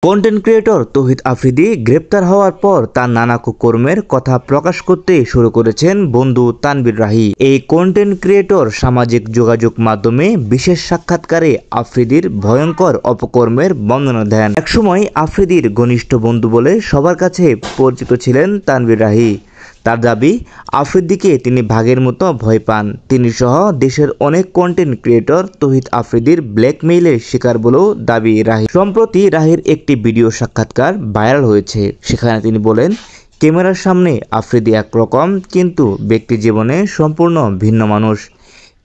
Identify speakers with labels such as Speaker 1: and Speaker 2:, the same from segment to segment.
Speaker 1: Content creator তৌহিদ আফ্রিদি গ্রেপ্তার হওয়ার পর তার নানা কুকর্মের কথা প্রকাশ করতে শুরু করেছেন বন্ধু তানভীর রাহি। এই কন্টেন্ট ক্রিয়েটর সামাজিক যোগাযোগ মাধ্যমে বিশেষ সাক্ষাৎকারে আফ্রিদির ভয়ঙ্কর অপকর্মের বর্ণনা দেন। একসময় আফ্রিদির ঘনিষ্ঠ বন্ধু বলে সবার কাছে পরিচিত ছিলেন তানভীর রাহি। তার দাবি, আফ্রিদিকে তিনি ভাগের মতো ভয় পান। তিনি সহ দেশের অনেক কন্টেন্ট ক্রিয়েটর তৌহিদ আফ্রিদির ব্ল্যাকমেইলের শিকার বলেও দাবি রাহি। সম্প্রতি রাহির একটি ভিডিও সাক্ষাৎকার ভাইরাল হয়েছে। সেখানে তিনি বলেন, ক্যামেরার সামনে আফ্রিদি একরকম, কিন্তু ব্যক্তি জীবনে সম্পূর্ণ ভিন্ন মানুষ।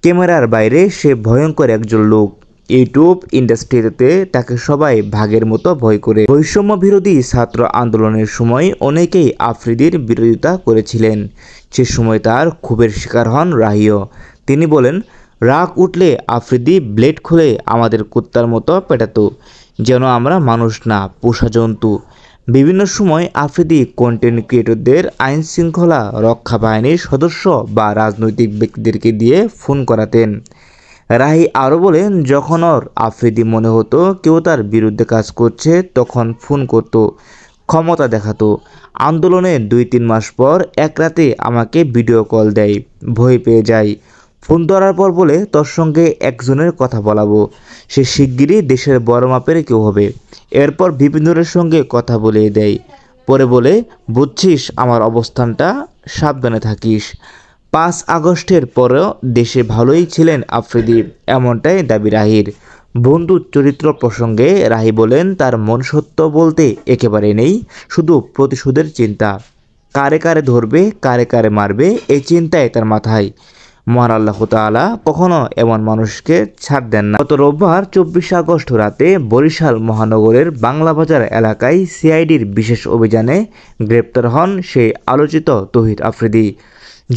Speaker 1: ক্যামেরার বাইরে সে ভয়ঙ্কর একজন লোক। ইউটিউব ইন্ডাস্ট্রিতে তাকে সবাই ভাগের মতো ভয় করে। বৈষম্য বিরোধী ছাত্র আন্দোলনের সময় অনেকেই আফ্রিদির বিরোধিতা করেছিলেন। সে সময় তার ক্ষোভের শিকার হন রাহিও। তিনি বলেন, রাগ উঠলে আফ্রিদি ব্লেড খুলে আমাদের কুত্তার মতো পেটাতো, যেন আমরা মানুষ না, পোষা জন্তু। বিভিন্ন সময় আফ্রিদি কন্টেন্ট ক্রিয়েটরদের আইন শৃঙ্খলা রক্ষা বাহিনীর সদস্য বা রাজনৈতিক ব্যক্তিদেরকে দিয়ে ফোন করাতেন। রাহি আরও বলেন, যখন ওর আফ্রিদি মনে হতো কেউ তার বিরুদ্ধে কাজ করছে, তখন ফোন করতো, ক্ষমতা দেখাতো। আন্দোলনের 2-3 মাস পর এক রাতে আমাকে ভিডিও কল দেয়, ভয় পেয়ে যাই। ফোন ধরার পর বলে, তোর সঙ্গে একজনের কথা বলাবো, সে শিগগিরই দেশের বড় মাপের কেউ হবে। এরপর বিভিন্নদের সঙ্গে কথা বলিয়ে দেয়। পরে বলে, বুঝছিস আমার অবস্থানটা, সাবধানে থাকিস। 5 আগস্টের পরেও দেশে ভালোই ছিলেন আফ্রিদি, এমনটাই দাবি রাহির। বন্ধুর চরিত্র প্রসঙ্গে রাহি বলেন, তার মনুষ্যত্ব বলতে একেবারে নেই, শুধু প্রতিশোধের চিন্তা। কারে কারে ধরবে, কারে কারে মারবে, এই চিন্তায় তার মাথায়। মহান আল্লাহ তাআলা কখনো এমন মানুষকে ছাড় দেন না। গত রোববার 24 আগস্ট রাতে বরিশাল মহানগরের বাংলাবাজার এলাকায় সিআইডির বিশেষ অভিযানে গ্রেপ্তার হন সেই আলোচিত তৌহিদ আফ্রিদি।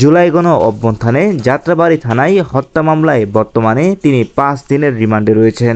Speaker 1: জুলাই গণ অভ্যুত্থানে যাত্রাবাড়ী থানায় হত্যা মামলায় বর্তমানে তিনি 5 দিনের রিমান্ডে রয়েছেন।